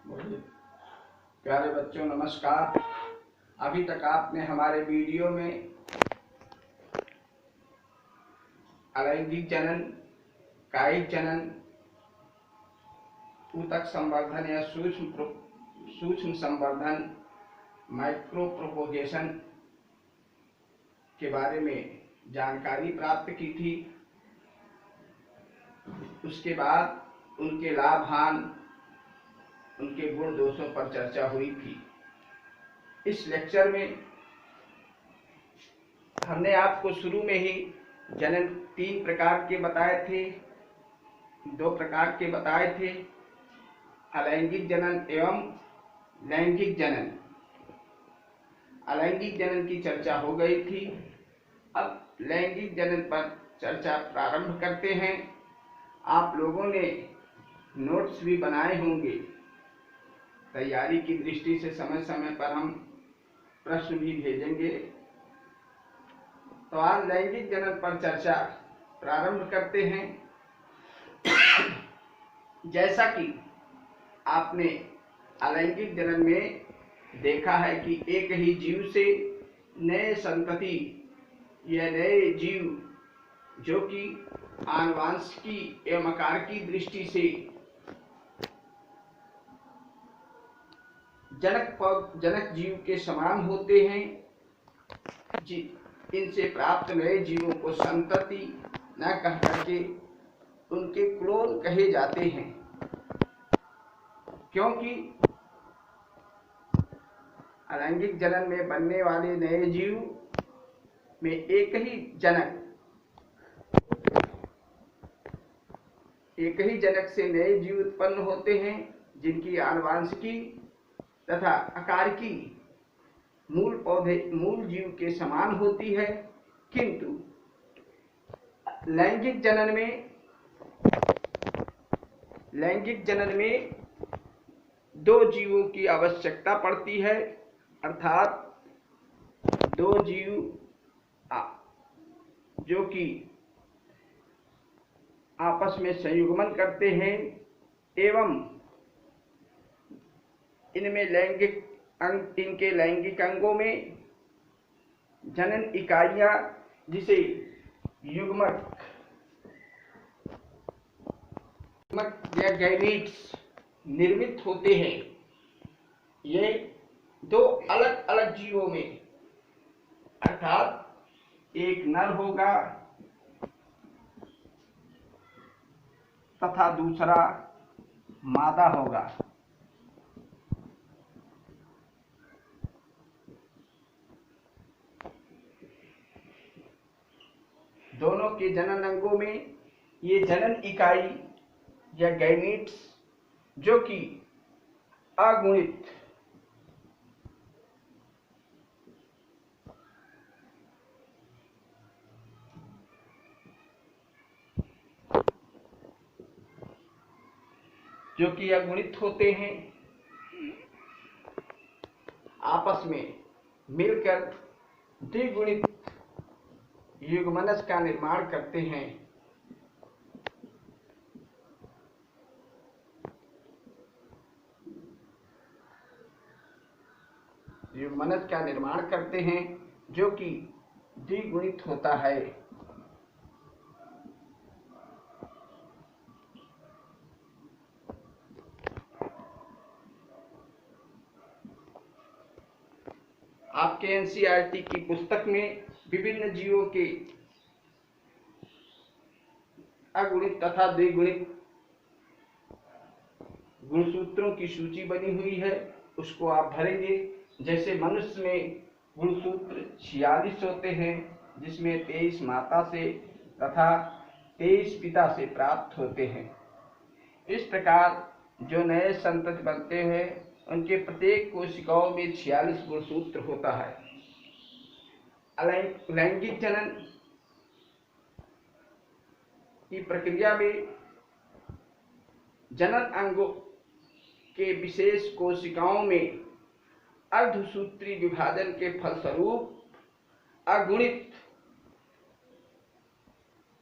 प्यारे बच्चों नमस्कार। अभी तक आपने हमारे वीडियो में अलैंगिक जनन, कायिक जनन, ऊतक संवर्धन या सूक्ष्म संवर्धन, माइक्रो प्रोपोगेशन के बारे में जानकारी प्राप्त की थी। उसके बाद उनके लाभ हानि, उनके गुण दोषों पर चर्चा हुई थी। इस लेक्चर में हमने आपको शुरू में ही जनन 3 प्रकार के बताए थे, 2 प्रकार के बताए थे, अलैंगिक जनन एवं लैंगिक जनन। अलैंगिक जनन की चर्चा हो गई थी। अब लैंगिक जनन पर चर्चा प्रारंभ करते हैं। आप लोगों ने नोट्स भी बनाए होंगे। तैयारी की दृष्टि से समय समय पर हम प्रश्न भी भेजेंगे। तो आज लैंगिक जनन पर चर्चा प्रारंभ करते हैं। जैसा कि आपने अलैंगिक जनन में देखा है कि एक ही जीव से नए संतति या नए जीव जो कि आनुवांशिकी एवं आकार की दृष्टि से जनक जीव के समान होते हैं, इनसे प्राप्त नए जीवों को संतति न कह करके उनके क्लोन कहे जाते हैं। क्योंकि अलैंगिक जनन में बनने वाले नए जीव में एक ही जनक से नए जीव उत्पन्न होते हैं, जिनकी आनुवांशिकी तथा आकारिकी मूल जीव के समान होती है। किंतु लैंगिक जनन में 2 जीवों की आवश्यकता पड़ती है, अर्थात 2 जीव जो कि आपस में संयुग्मन करते हैं एवं इनके लैंगिक अंगों में जनन इकाइयां जिसे युग्मक या गैमीट्स निर्मित होते हैं। ये 2 अलग अलग जीवों में, अर्थात एक नर होगा तथा दूसरा मादा होगा। दोनों के जनन अंगों में ये जनन इकाई या गैमीट्स जो कि अगुणित होते हैं, आपस में मिलकर द्विगुणित युग्मनज का निर्माण करते हैं। युग्मनज का निर्माण करते हैं जो कि द्विगुणित होता है। आपके एनसीईआरटी की पुस्तक में विभिन्न जीवों के अगुणित तथा द्विगुणित गुणसूत्रों की सूची बनी हुई है, उसको आप भरेंगे। जैसे मनुष्य में गुणसूत्र 46 होते हैं, जिसमें 23 माता से तथा 23 पिता से प्राप्त होते हैं। इस प्रकार जो नए संतति बनते हैं उनके प्रत्येक कोशिकाओं में 46 गुणसूत्र होता है। लैंगिक जनन की प्रक्रिया में जनन अंगों के विशेष कोशिकाओं में अर्धसूत्री विभाजन के फलस्वरूप अगुणित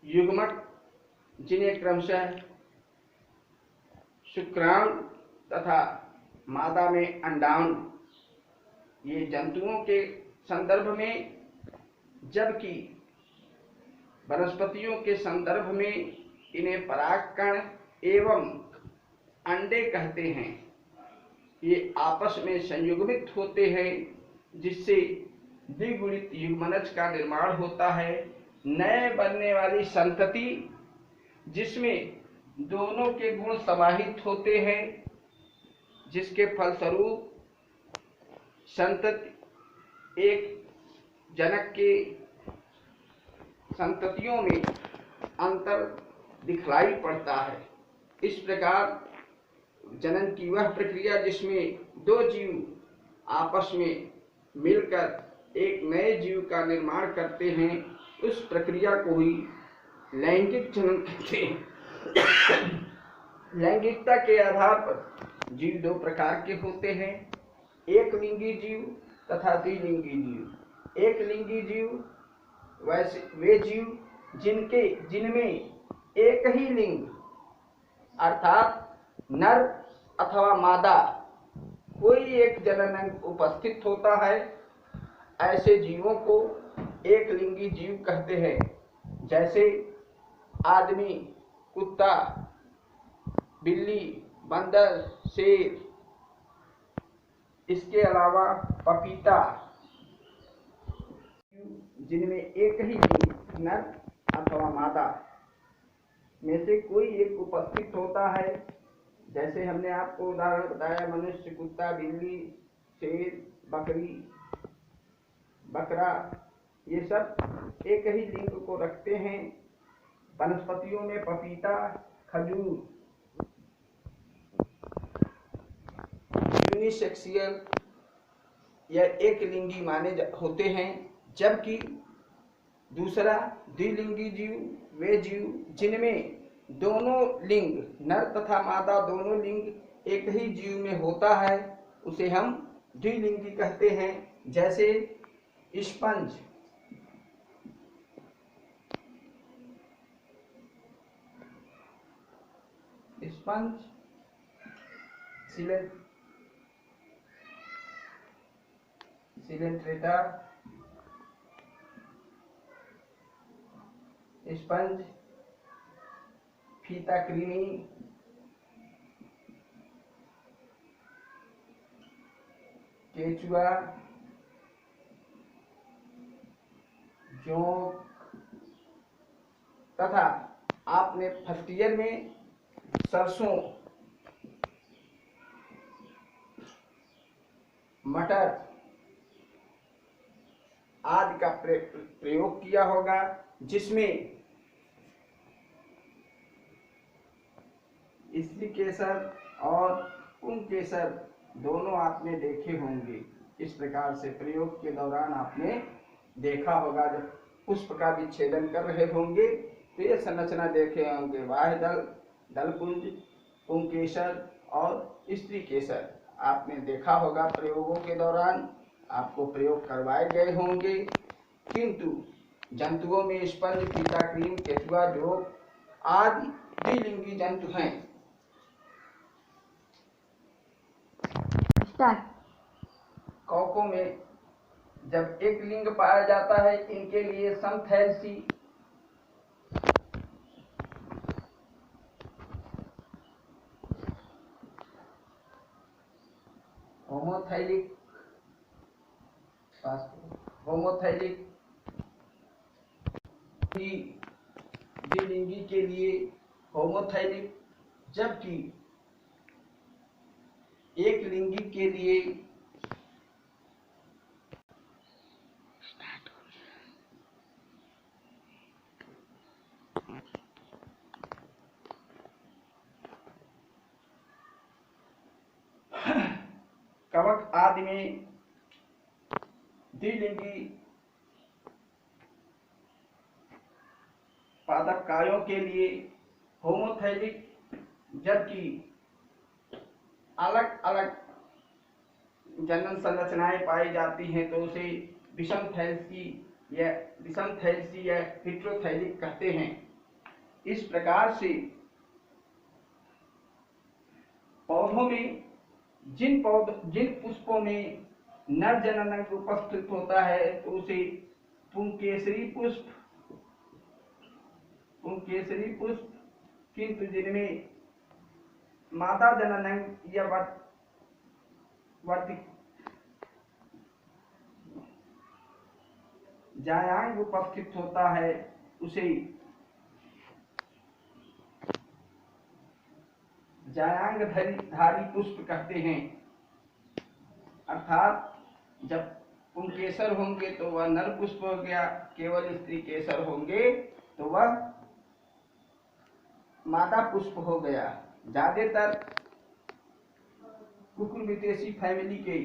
युग्मक, जिन्हें क्रमशः शुक्राणु तथा मादा में अंडाणु, ये जंतुओं के संदर्भ में, जबकि वनस्पतियों के संदर्भ में इन्हें परागकण एवं अंडे कहते हैं। ये आपस में संयुग्मित होते हैं, जिससे द्विगुणित युग्मनज का निर्माण होता है। नए बनने वाली संतति जिसमें दोनों के गुण समाहित होते हैं, जिसके फलस्वरूप संतति एक जनक के संततियों में अंतर दिखलाई पड़ता है। इस प्रकार जनन की वह प्रक्रिया जिसमें दो जीव आपस में मिलकर एक नए जीव का निर्माण करते हैं, उस प्रक्रिया को ही लैंगिक जनन कहते हैं। लैंगिकता के आधार पर जीव दो प्रकार के होते हैं, एक लिंगी जीव तथा द्विलिंगी जीव। एक लिंगी जीव वैसे वे जीव जिनमें एक ही लिंग अर्थात नर अथवा मादा कोई एक जनन अंग उपस्थित होता है, ऐसे जीवों को एक लिंगी जीव कहते हैं। जैसे आदमी, कुत्ता, बिल्ली, बंदर, शेर, इसके अलावा पपीता, जिनमें एक ही लिंग नर अथवा मादा में से कोई एक उपस्थित होता है। जैसे हमने आपको उदाहरण बताया, मनुष्य, कुत्ता, बिल्ली, शेर, बकरी, बकरा, ये सब एक ही लिंग को रखते हैं। वनस्पतियों में पपीता, खजूर यूनिसेक्सुअल या एक लिंगी माने होते हैं, जबकि दूसरा द्विलिंगी जीव वे जीव जिनमें दोनों लिंग नर तथा मादा दोनों लिंग एक ही जीव में होता है, उसे हम द्विलिंगी कहते हैं। जैसे स्पंज, सिलेंट्रेटा, स्पंज, फीता कृमि, केचुआ, जोंक तथा आपने फर्स्ट ईयर में सरसों, मटर आदि का प्रयोग किया होगा, जिसमें स्त्री केसर और पुंकेसर दोनों आपने देखे होंगे। इस प्रकार से प्रयोग के दौरान आपने देखा होगा, जब पुष्प का विच्छेदन कर रहे होंगे तो ये संरचना देखे होंगे, बाह्य दल, दलपुंज, पुंकेसर और स्त्री केसर आपने देखा होगा। प्रयोगों के दौरान आपको प्रयोग करवाए गए होंगे, किंतु जंतुओं में स्पंज, फीता क्रीम, केचुआ, जोंक आदि द्विलिंगी जंतु हैं। कौकों में जब एक लिंग पाया जाता है, इनके लिए समथैलेसी, होमोथैलिक द्विलिंगी के लिए होमोथैलिक, जबकि एक लिंगी के लिए कवक आदि में द्विलिंगी पादप कायों के लिए होमोथैलिक, जबकि अलग अलग जनन संरचनाएं पाई जाती हैं तो उसे विषमथैलेसी या हेटेरोथैलिक कहते हैं। इस प्रकार से पौधों में जिन पुष्पों में नर जननांग उपस्थित होता है तो उसे पुंकेसरी पुष्प, किंतु जिनमें मादा जननांग या जायांग उपस्थित होता है उसे जायांगधारी पुष्प कहते हैं। अर्थात जब पुंकेसर होंगे तो वह नर पुष्प हो गया, केवल स्त्री केसर होंगे तो वह मादा पुष्प हो गया। ज्यादातर कुकुरबिटेसी फैमिली के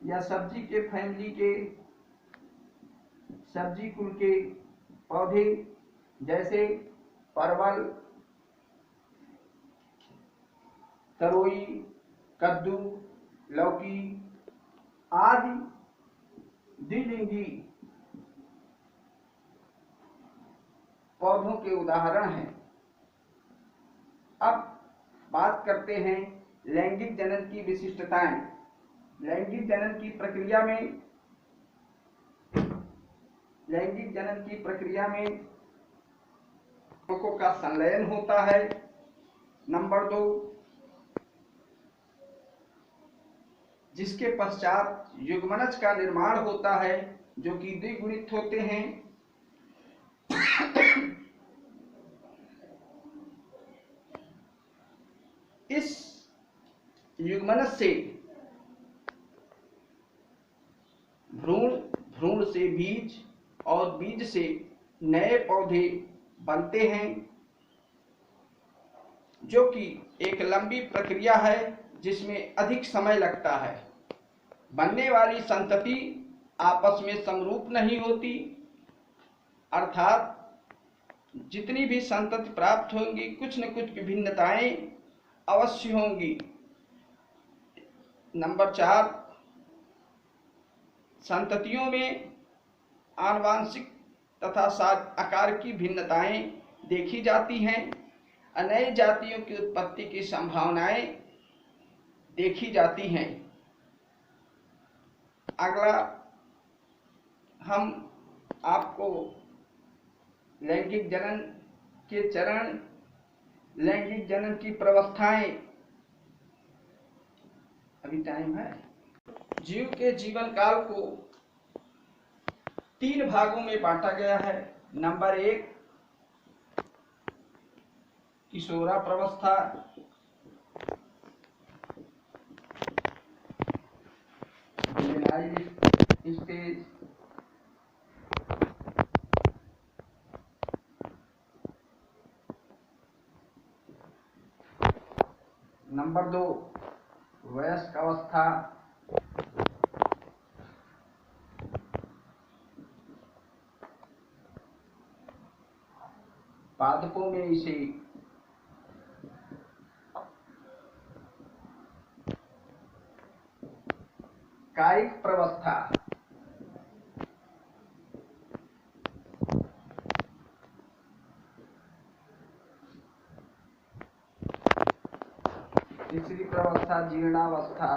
या सब्जी कुल के पौधे जैसे परवल, तरोई, कद्दू, लौकी आदि द्विलिंगी पौधों के उदाहरण हैं। अब बात करते हैं लैंगिक जनन की विशिष्टताएं। लैंगिक जनन की प्रक्रिया में अंगों का संलयन होता है। नंबर 2, जिसके पश्चात युग्मनज का निर्माण होता है जो कि द्विगुणित होते हैं। इस युग्मनज से भ्रूण से बीज और बीज से नए पौधे बनते हैं, जो कि एक लंबी प्रक्रिया है जिसमें अधिक समय लगता है। बनने वाली संतति आपस में समरूप नहीं होती, अर्थात जितनी भी संतति प्राप्त होंगी कुछ न कुछ विभिन्नताएं अवश्य होंगी। नंबर 4, संततियों में आनुवांशिक तथा आकार की भिन्नताएं देखी जाती हैं। नई जातियों की उत्पत्ति की संभावनाएं देखी जाती हैं। अगला हम आपको लैंगिक जनन के चरण, लैंगिक जनन की प्रवस्थाएं, अभी टाइम है। जीव के जीवन काल को 3 भागों में बांटा गया है। नंबर 1, किशोरावस्था, स्टेज, नंबर 2, वयस्क अवस्था, पादपों में इसे कायिक प्रवस्था, तीसरी प्रवस्था जीर्णावस्था,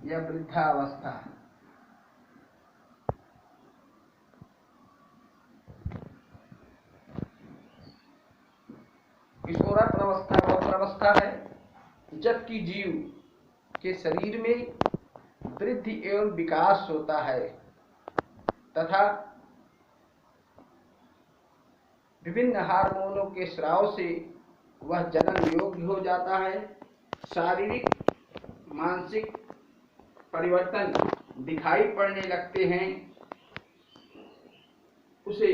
या वृद्धावस्था। किशोरावस्था वह प्रवस्था है जबकि जीव के शरीर में वृद्धि एवं विकास होता है तथा विभिन्न हार्मोनों के स्राव से वह जनन योग्य हो जाता है। शारीरिक मानसिक परिवर्तन दिखाई पड़ने लगते हैं, उसे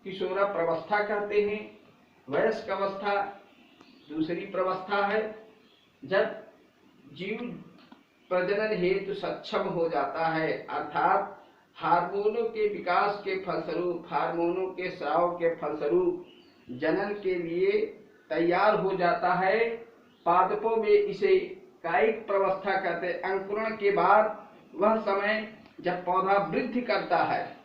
किशोरावस्था कहते हैं। वयस्क अवस्था दूसरी प्रवस्था है जब जीव प्रजनन हेतु सक्षम हो जाता है, अर्थात हार्मोनों के विकास के फलस्वरूप, हार्मोनों के स्राव के फलस्वरूप जनन के लिए तैयार हो जाता है। पादपों में इसे कायिक प्रावस्था कहते हैं। अंकुरण के बाद वह समय जब पौधा वृद्धि करता है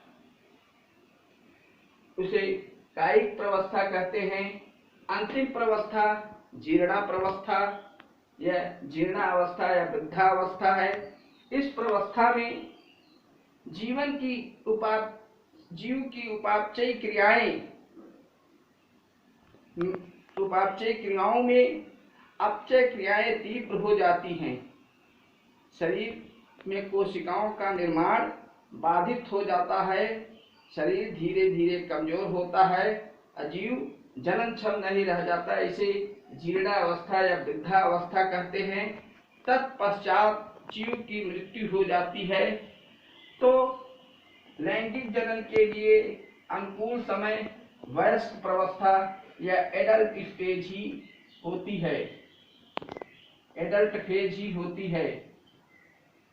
उसे कायिक प्रावस्था कहते हैं। अंतिम प्रावस्था जीर्णा प्रावस्था या जीर्णावस्था या वृद्धावस्था है। इस प्रावस्था में जीव की उपापचय क्रियाओं में अपचय क्रियाएं तीव्र हो जाती हैं। शरीर में कोशिकाओं का निर्माण बाधित हो जाता है। शरीर धीरे धीरे कमजोर होता है। अजीव जननक्षम नहीं रह जाता। इसे जीर्णावस्था या वृद्धावस्था कहते हैं। तत्पश्चात जीव की मृत्यु हो जाती है। तो लैंगिक जनन के लिए अनुकूल समय वयस्क प्रावस्था या एडल्ट स्टेज ही होती है, एडल्ट फेज ही होती है।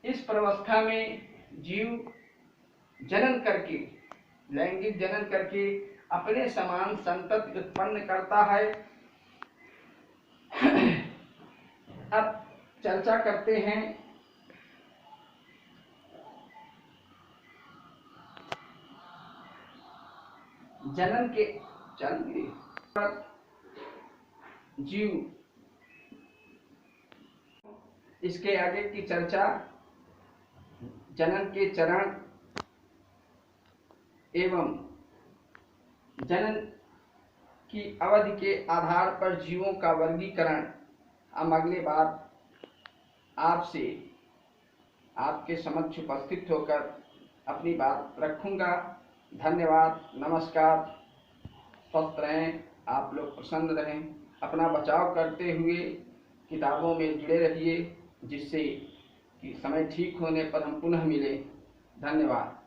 इस प्रावस्था में जीव जनन करके, लैंगिक जनन करके अपने समान संतति उत्पन्न करता है। अब चर्चा करते हैं जनन के जीव। इसके आगे की चर्चा जनन के चरण एवं जनन की अवधि के आधार पर जीवों का वर्गीकरण हम अगले बार आपसे आपके समक्ष उपस्थित होकर अपनी बात रखूंगा। धन्यवाद, नमस्कार। स्वस्थ रहें, आप लोग प्रसन्न रहें, अपना बचाव करते हुए किताबों में जुड़े रहिए, जिससे कि समय ठीक होने पर हम पुनः मिलें। धन्यवाद।